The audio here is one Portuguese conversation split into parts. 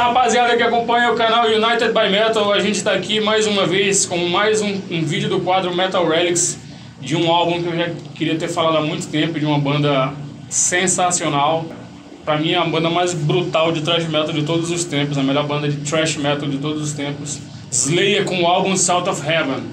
Fala rapaziada que acompanha o canal United by Metal, a gente está aqui mais uma vez com mais um vídeo do quadro Metal Relics, de um álbum que eu já queria ter falado há muito tempo, de uma banda sensacional. Pra mim é a banda mais brutal de thrash metal de todos os tempos, a melhor banda de thrash metal de todos os tempos. Slayer com o álbum South of Heaven.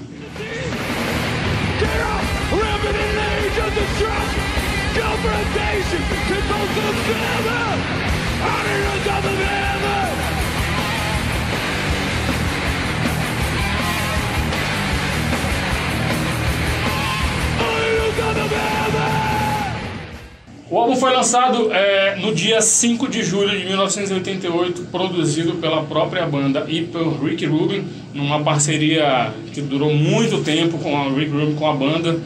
O álbum foi lançado no dia 5 de julho de 1988, produzido pela própria banda e pelo Rick Rubin, numa parceria que durou muito tempo com a Rick Rubin, com a banda.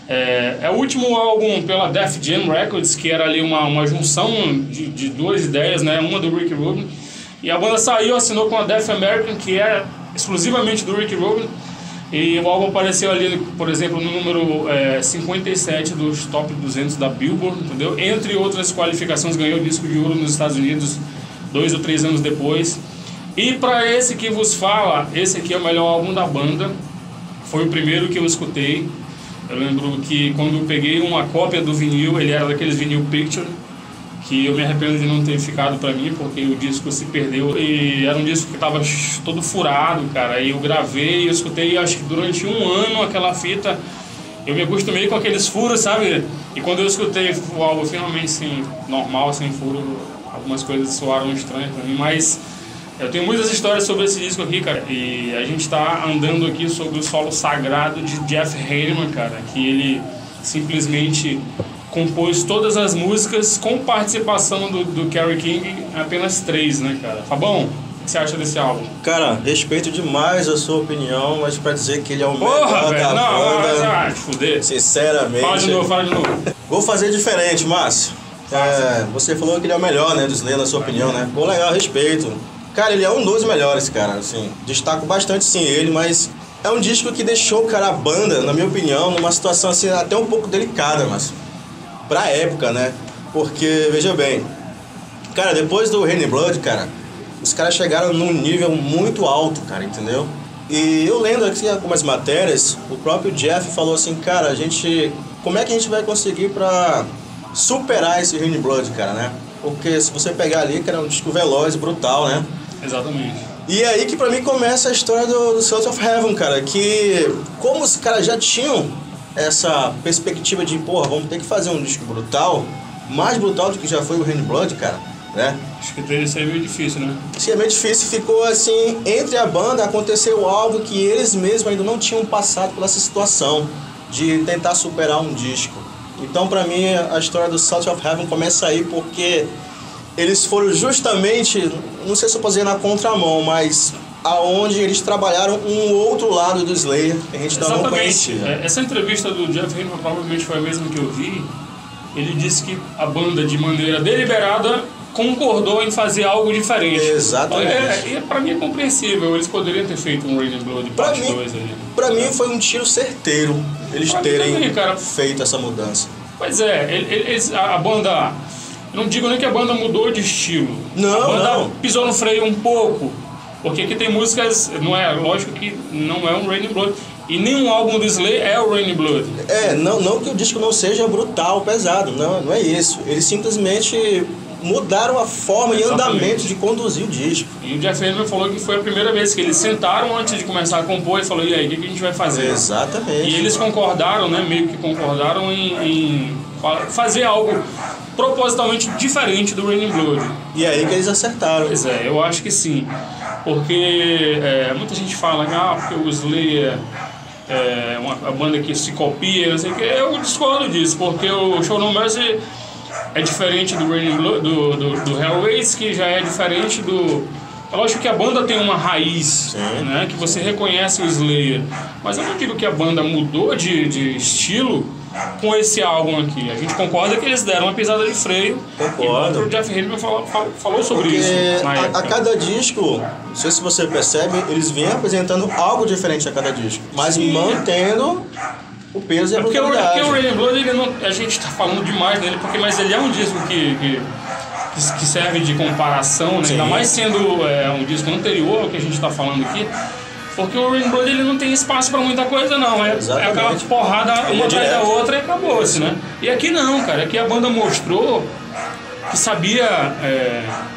É o último álbum pela Def Jam Records, que era ali uma junção de duas ideias, né? Uma do Rick Rubin, e a banda saiu, assinou com a Deaf American, que é exclusivamente do Rick Rubin. E o álbum apareceu ali, por exemplo, no número 57 dos Top 200 da Billboard, entendeu? Entre outras qualificações, ganhou disco de ouro nos Estados Unidos 2 ou 3 anos depois. E para esse que vos fala, esse aqui é o melhor álbum da banda. Foi o primeiro que eu escutei. Eu lembro que quando eu peguei uma cópia do vinil, ele era daqueles vinil picture, que eu me arrependo de não ter ficado pra mim, porque o disco se perdeu. E era um disco que tava todo furado, cara. E eu gravei, eu escutei, acho que durante um ano aquela fita. Eu me acostumei com aqueles furos, sabe? E quando eu escutei o álbum finalmente assim, normal, sem furo, algumas coisas soaram estranhas pra mim. Mas eu tenho muitas histórias sobre esse disco aqui, cara. E a gente tá andando aqui sobre o solo sagrado de Jeff Hanneman, cara. Que ele simplesmente compôs todas as músicas com participação do Kerry King, apenas 3, né, cara? Fabão, o que você acha desse álbum? Cara, respeito demais a sua opinião, mas pra dizer que ele é o melhor velho, da banda... Não, fuder. Sinceramente... Fala de novo. Vou fazer diferente, Márcio. Você falou que ele é o melhor, né, do Slayer, na sua opinião, né? Pô, legal, respeito. Cara, ele é um dos melhores, cara, assim. Destaco bastante, sim, ele, mas... É um disco que deixou, cara, a banda, na minha opinião, numa situação, assim, até um pouco delicada, Márcio. Pra época, né? Porque, veja bem, cara, depois do Raining Blood, cara, os caras chegaram num nível muito alto, cara, entendeu? E eu lendo aqui algumas matérias, o próprio Jeff falou assim, cara, como é que a gente vai conseguir pra superar esse Raining Blood, cara, né? Porque se você pegar ali, cara, é um disco veloz, brutal, né? Exatamente. E é aí que pra mim começa a história do South of Heaven, cara, que como os caras já tinham essa perspectiva de, porra, vamos ter que fazer um disco brutal, mais brutal do que já foi o Raining Blood, cara, né? Acho que isso aí é meio difícil, né? Isso é meio difícil, ficou assim, entre a banda aconteceu algo que eles mesmos ainda não tinham passado por essa situação de tentar superar um disco. Então, pra mim, a história do South of Heaven começa aí porque eles foram justamente, não sei se eu posso dizer na contramão, mas aonde eles trabalharam um outro lado do Slayer que a gente ainda não conhecia. Essa entrevista do Jeff Hanneman provavelmente foi a mesma que eu vi. Ele disse que a banda, de maneira deliberada, concordou em fazer algo diferente. Exatamente. E pra mim é compreensível. Eles poderiam ter feito um Raining Blood parte 2 ali. Pra mim foi um tiro certeiro eles terem também, cara, feito essa mudança. Pois é, a banda... Não digo nem que a banda mudou de estilo. Não, a banda não. pisou no freio um pouco. Porque aqui tem músicas, lógico que não é um Raining Blood. E nenhum álbum do Slayer é o Raining Blood. Não que o disco não seja brutal, pesado, não é isso. Eles simplesmente mudaram a forma e andamento de conduzir o disco. E o Jeff Hanneman falou que foi a primeira vez que eles sentaram antes de começar a compor e falou, e aí, o que a gente vai fazer? Exatamente. E eles concordaram, né, meio que concordaram em fazer algo propositalmente diferente do Raining Blood. E aí que eles acertaram. Pois é, eu acho que sim. Porque muita gente fala que porque o Slayer é uma banda que se copia, não sei o que. Eu discordo disso, porque o Show No Mercy é diferente do Raining Blood, do Hellraise, que já é diferente do... É lógico que a banda tem uma raiz, né, que você reconhece o Slayer. Mas eu não digo que a banda mudou de estilo com esse álbum aqui. A gente concorda que eles deram uma pisada de freio. Concordo. E o Jeff Hanneman falou sobre Porque isso na época. A cada disco, não sei se você percebe, eles vêm apresentando algo diferente a cada disco, mas mantendo o peso e a brutalidade. Porque o Raining Blood, a gente tá falando demais dele, mas ele é um disco que que serve de comparação, né? Ainda mais sendo um disco anterior ao que a gente está falando aqui, porque o Raining Blood ele não tem espaço para muita coisa não, é aquela porrada uma atrás da outra e acabou-se, né? E aqui não, cara, aqui a banda mostrou que sabia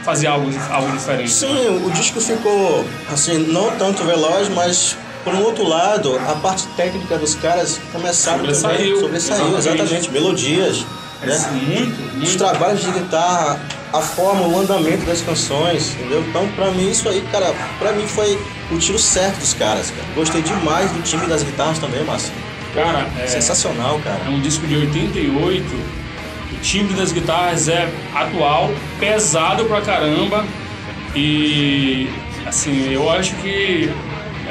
fazer algo diferente. Sim, o disco ficou assim, não tanto veloz, mas por um outro lado, a parte técnica dos caras começaram sobressaiu, exatamente, melodias, né? Muito. Os trabalhos de guitarra, a forma, o andamento das canções, entendeu? Então, pra mim, isso aí, cara, pra mim foi o tiro certo dos caras, cara. Gostei demais do timbre das guitarras também, Márcio. Cara, sensacional, cara. É um disco de 88, o timbre das guitarras é atual, pesado pra caramba, e, assim, eu acho que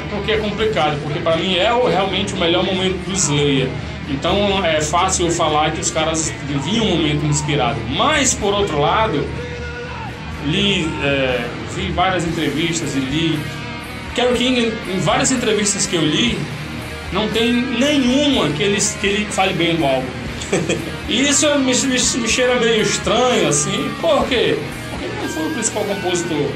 porque é complicado, porque pra mim é realmente o melhor momento do Slayer. Então é fácil eu falar que os caras viviam um momento inspirado. Mas, por outro lado, vi várias entrevistas e li... Kerry King, em várias entrevistas que eu li, não tem nenhuma que ele fale bem do álbum. E isso me cheira meio estranho, assim. Por quê? Porque ele não foi o principal compositor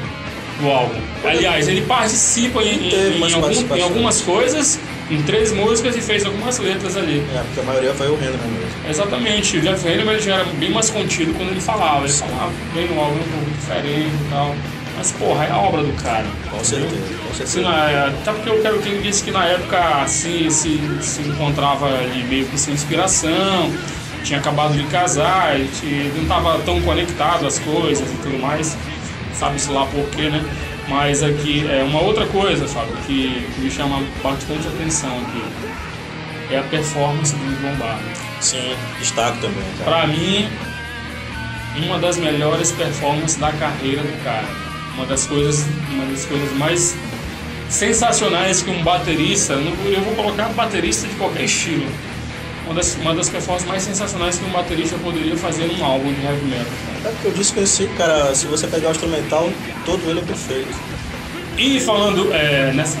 do álbum. Aliás, ele participa em algumas coisas, em 3 músicas, e fez algumas letras ali. Porque a maioria foi o Hanneman mesmo. Exatamente, o Jeff Hanneman já era bem mais contido quando ele falava. Ele falava bem no álbum, um pouco diferente e tal. Mas, porra, é a obra do cara. Com certeza. Até porque o Kerry King disse que na época assim, se encontrava ali meio que sem inspiração, tinha acabado de casar, ele não estava tão conectado às coisas e tudo mais. Sabe-se lá por quê, né? Mas aqui é uma outra coisa, Fábio, que me chama bastante atenção aqui. É a performance do Dave Lombardo. Sim, destaque também, cara. Pra mim, uma das melhores performances da carreira do cara. Uma das coisas mais sensacionais que um baterista, eu vou colocar baterista de qualquer estilo, uma das performances mais sensacionais que um baterista poderia fazer num álbum de heavy metal. É porque eu disse que esse cara, se você pegar o instrumental, todo ele é perfeito. E falando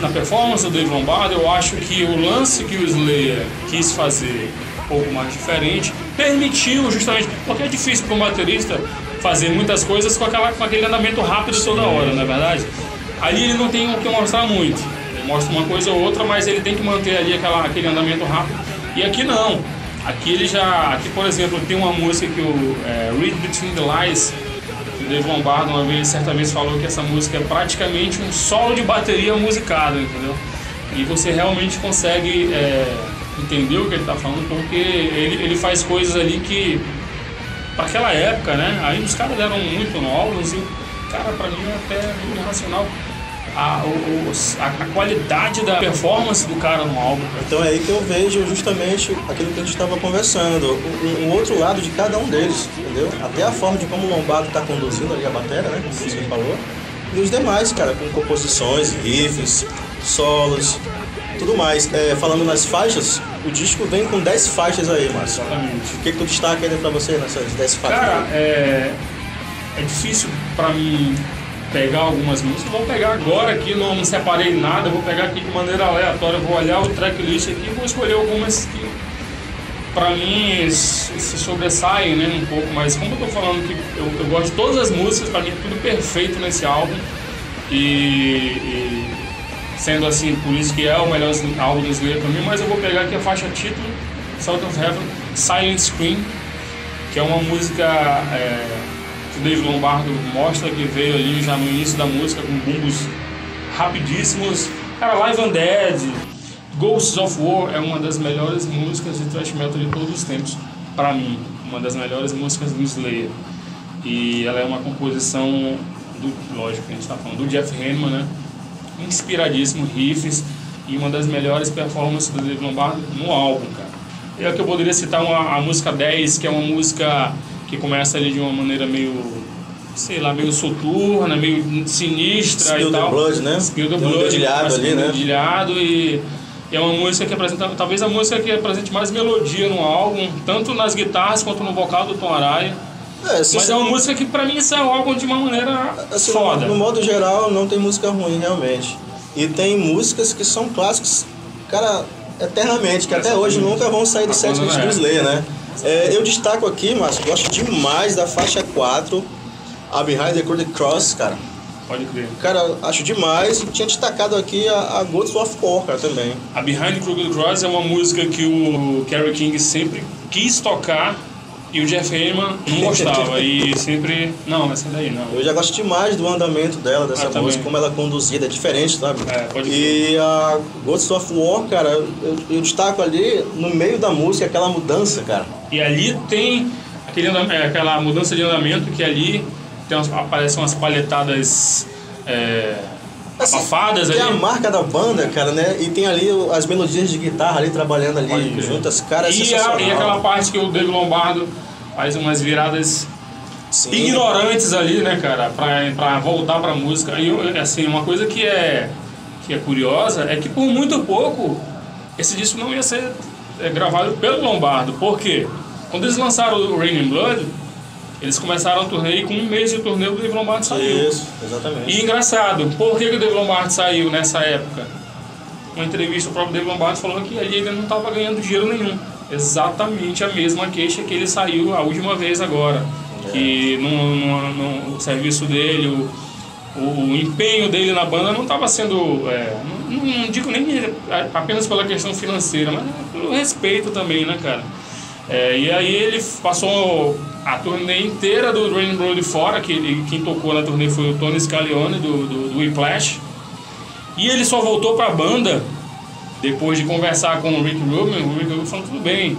na performance do Dave Lombardo, eu acho que o lance que o Slayer quis fazer um pouco mais diferente permitiu justamente, porque é difícil para um baterista fazer muitas coisas com aquele andamento rápido toda hora, não é verdade? Ali ele não tem o que mostrar muito, ele mostra uma coisa ou outra, mas ele tem que manter ali aquele andamento rápido. E aqui não. Aqui, por exemplo, tem uma música que o Read Between the Lines, que o Dave Lombardo certa vez falou que essa música é praticamente um solo de bateria musicado, entendeu? E você realmente consegue entender o que ele está falando, porque ele faz coisas ali que, para aquela época, né? Aí os caras eram muito novos e, cara, para mim é até meio irracional a qualidade da performance do cara no álbum. Então é aí que eu vejo justamente aquilo que a gente estava conversando, um outro lado de cada um deles, entendeu? Até a forma de como o Lombardo está conduzindo ali a bateria, né? Como você falou. E os demais, cara, com composições, riffs, solos, tudo mais. Falando nas faixas, o disco vem com 10 faixas aí, Márcio. Exatamente. O que tu destaca ainda pra você nessas 10 faixas? Cara, é difícil pra mim pegar algumas músicas. Vou pegar agora aqui, não separei nada, vou pegar aqui de maneira aleatória, vou olhar o tracklist aqui e vou escolher algumas que pra mim se sobressaem, né, um pouco, mas como eu tô falando que eu gosto de todas as músicas, pra mim é tudo perfeito nesse álbum e sendo assim, por isso que é o melhor álbum do Slayer pra mim, mas eu vou pegar aqui a faixa título, Salt of Heaven, Silent Scream, que é uma música que o Dave Lombardo mostra que veio ali já no início da música com bumbos rapidíssimos. Cara, Live and Dead, Ghosts of War é uma das melhores músicas de thrash metal de todos os tempos, pra mim, uma das melhores músicas do Slayer. E ela é uma composição lógico que a gente tá falando, do Jeff Hanneman, né? Inspiradíssimo, riffs e uma das melhores performances do Dave Lombardo no álbum, cara. E aqui eu poderia citar a música 10, que é uma música que começa ali de uma maneira meio, sei lá, meio soturna, meio sinistra Spill e tal. The Blood, né? Spill the Tem um Blood, dedilhado ali, né? Dedilhado, e é uma música que apresenta, talvez a música que apresente mais melodia no álbum, tanto nas guitarras quanto no vocal do Tom Araya. Mas é uma música que pra mim saiu o álbum de uma maneira assim, foda. No modo geral, não tem música ruim, realmente. E tem músicas que são clássicos, cara, eternamente, que até hoje nunca vão sair do setlist do Slayer, né? Eu destaco aqui, Márcio, gosto demais da faixa 4, a Behind the Crooked Cross, cara. Pode crer. Cara, acho demais. E tinha destacado aqui a Gods of War, cara, também. A Behind the Crooked Cross é uma música que o Kerry King sempre quis tocar e o Jeff Hayman não gostava. E sempre... Não, essa daí não. Eu já gosto demais do andamento dela, dessa música, também. como ela é conduzida, é diferente, sabe? Pode E a Gods of War, cara, eu destaco ali, no meio da música, aquela mudança, cara. E ali tem aquela mudança de andamento que ali aparecem umas palhetadas abafadas ali. Tem a marca da banda, cara, né? E tem ali as melodias de guitarra ali trabalhando ali juntas, cara, é sensacional. E aquela parte que o Dave Lombardo faz umas viradas ignorantes ali, né, cara, pra voltar pra música. E assim, uma coisa que é curiosa é que por muito pouco esse disco não ia ser gravado pelo Lombardo. Por quê? Quando eles lançaram o Raining Blood, eles começaram a turnê e com um mês de turnê o Dave Lombardo saiu. Isso, exatamente. E engraçado, por que o Dave Lombardo saiu nessa época? Uma entrevista, o próprio Dave Lombardo falou que ali ele não estava ganhando dinheiro nenhum. Exatamente a mesma queixa que ele saiu a última vez agora. Que o serviço dele, o empenho dele na banda não estava sendo... não digo nem apenas pela questão financeira, mas pelo respeito também, né, cara? E aí ele passou a turnê inteira do Raining Blood fora, que quem tocou na turnê foi o Tony Scaglione do Whiplash. E ele só voltou pra banda depois de conversar com o Rick Rubin. O Rick Rubin falou, tudo bem,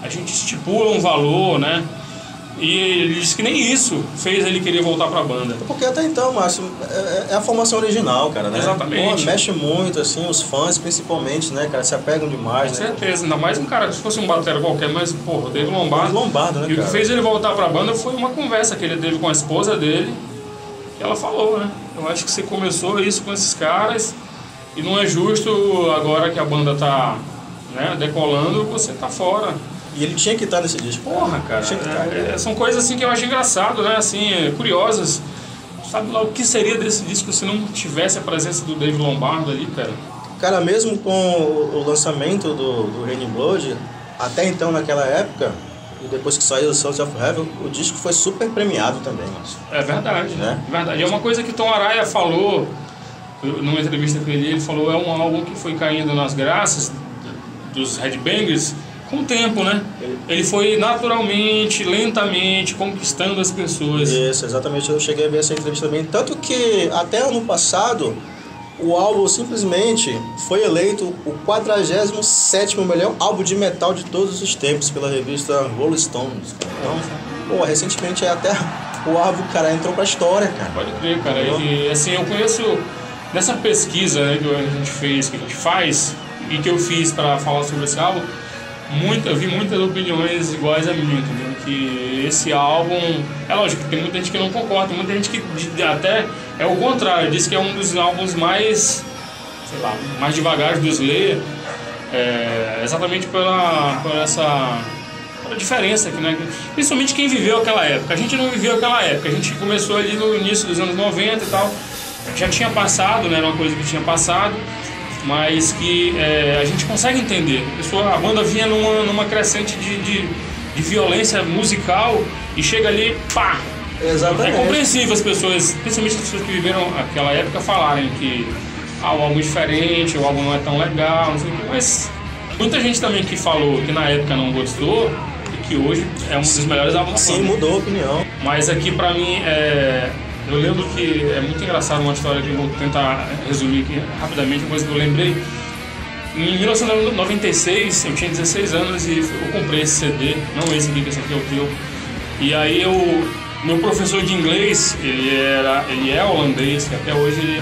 a gente estipula um valor, né? E ele disse que nem isso fez ele querer voltar pra banda. Porque até então, Márcio, é a formação original, cara, né? Exatamente. Pô, mexe muito, assim, os fãs principalmente, né, cara, se apegam demais, Com né? certeza, ainda mais um cara, se fosse um batera qualquer, mas, porra, o Dave Lombardo. Lombardo, né, E o cara? que fez ele voltar pra banda foi uma conversa que ele teve com a esposa dele. E ela falou, né? Eu acho que você começou isso com esses caras e não é justo agora que a banda tá, né, decolando, você tá fora. E ele tinha que estar nesse disco. Porra, cara, Tinha que estar, são coisas assim que eu acho engraçado, né? Assim, curiosas. Sabe lá o que seria desse disco se não tivesse a presença do Dave Lombardo ali, cara? Cara, mesmo com o lançamento do Raining Blood, até então naquela época, e depois que saiu o Sons of Heaven, o disco foi super premiado também, Márcio. É verdade, né? É verdade. E é uma coisa que Tom Araya falou numa entrevista com ele falou, é um álbum que foi caindo nas graças dos Headbangers com o tempo, né? Ele foi naturalmente, lentamente conquistando as pessoas. Isso, exatamente. Eu cheguei a ver essa entrevista também. Tanto que até ano passado, o álbum simplesmente foi eleito o 47º melhor álbum de metal de todos os tempos pela revista Rolling Stones. Então, pô, recentemente até o álbum, cara, entrou pra história, cara. Pode crer, cara. E assim, eu conheço nessa pesquisa, né, que a gente fez, que a gente faz e que eu fiz para falar sobre esse álbum, eu vi muitas opiniões iguais a mim, entendeu? Que esse álbum, é lógico que tem muita gente que não concorda, tem muita gente que até é o contrário, diz que é um dos álbuns mais, sei lá, mais devagares do Slayer, exatamente por essa diferença aqui, né? Principalmente quem viveu aquela época. A gente não viveu aquela época, a gente começou ali no início dos anos 90 e tal, já tinha passado, né? Era uma coisa que tinha passado, mas que a gente consegue entender. A banda vinha numa crescente de violência musical e chega ali, pá! Exatamente. É compreensível as pessoas, principalmente as pessoas que viveram aquela época, falarem que o álbum é diferente, o álbum não é tão legal, não sei o que, mas muita gente também que falou que na época não gostou e que hoje é um dos melhores álbuns da banda. Sim, mudou a opinião. Mas aqui pra mim eu lembro que é muito engraçado uma história que eu vou tentar resumir aqui rapidamente, uma coisa que eu lembrei. Em 1996, eu tinha 16 anos e eu comprei esse CD, não esse aqui, que esse aqui é o teu. E aí meu professor de inglês, ele é holandês, que até hoje ele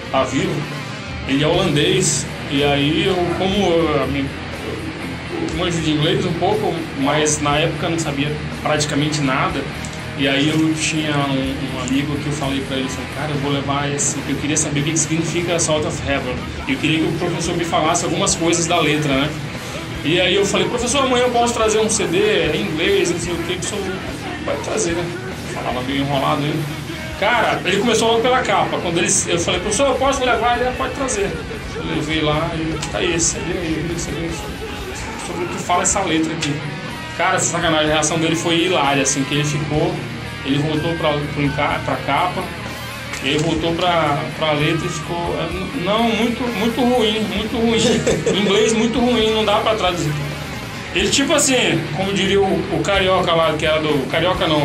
tá vivo. Ele é holandês, e aí eu manjo de inglês um pouco, mas na época eu não sabia praticamente nada. E aí eu tinha um amigo que eu falei pra ele, cara, eu vou levar esse, eu queria saber o que significa Salt of Heaven. Eu queria que o professor me falasse algumas coisas da letra, né? E aí eu falei, professor, amanhã eu posso trazer um CD em inglês, não sei o que o senhor vai trazer, né? Falava meio enrolado aí. Cara, ele começou logo pela capa. Quando eu falei, professor, eu posso levar? Ele pode trazer. Eu levei lá e tá aí, esse CD aí, sobre o que fala essa letra aqui. Cara, essa sacanagem, a reação dele foi hilária, assim, que ele ficou ele voltou pra capa, e aí voltou pra letra e ficou não, muito ruim, em inglês muito ruim, não dá pra traduzir. Ele tipo assim, como diria o carioca lá, que era do... Carioca não,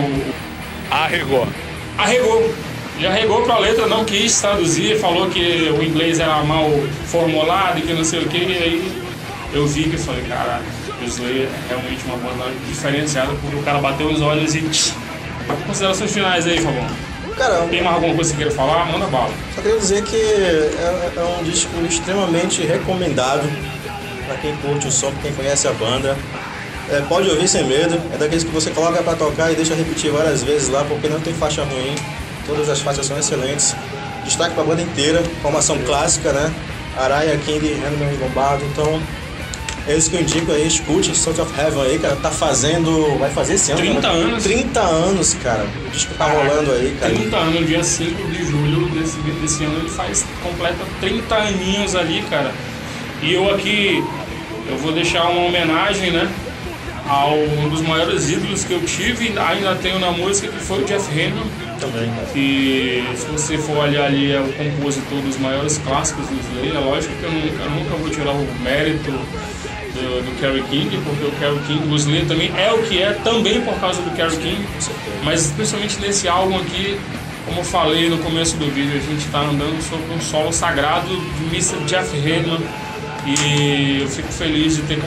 Arregou. Ele arregou pra letra, não quis traduzir, falou que o inglês era mal formulado e que não sei o que, e aí eu vi que eu falei, cara, o Slayer é realmente uma banda diferenciada, porque o cara bateu os olhos e... Considerações finais aí, Fabão. Cara, tem mais alguma coisa que você queira falar? Manda bala. Só queria dizer que é um disco extremamente recomendável para quem curte o som, pra quem conhece a banda. Pode ouvir sem medo, é daqueles que você coloca para tocar e deixa repetir várias vezes lá, porque não tem faixa ruim, todas as faixas são excelentes. Destaque para a banda inteira, formação clássica, né? Araya, King, Hanneman e Lombardo, então é isso que eu indico aí, escute Sons of Heaven aí, cara, vai fazer esse ano. 30 anos? 30 anos, cara, o disco tá rolando aí, cara. 30 anos, dia 5 de julho desse ano, ele completa 30 aninhos ali, cara. E eu aqui, eu vou deixar uma homenagem, né, a um dos maiores ídolos que eu tive, ainda tenho na música, que foi o Jeff Hanneman. Também. E se você for olhar ali, é o compositor dos maiores clássicos do Slayer. É lógico que eu nunca vou tirar o mérito do Kerry King, porque o Kerry King, o Slayer também é o que é, também por causa do Kerry King. Mas principalmente nesse álbum aqui, como eu falei no começo do vídeo, a gente está andando sobre um solo sagrado de Mr. Jeff Hanneman. E eu fico feliz de ter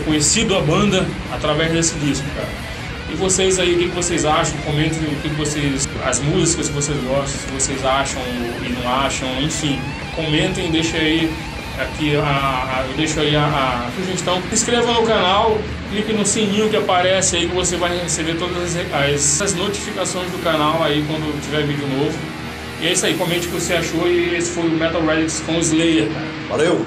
conhecido a banda através desse disco, cara. E vocês aí, o que vocês acham? Comentem as músicas que vocês gostam, se vocês acham e não acham, enfim. Comentem, deixem aí aqui eu deixo aí a sugestão. Se inscreva no canal, clique no sininho que aparece aí, que você vai receber todas as notificações do canal aí quando tiver vídeo novo. E é isso aí, comente o que você achou, e esse foi o Metal Relics com o Slayer. Valeu!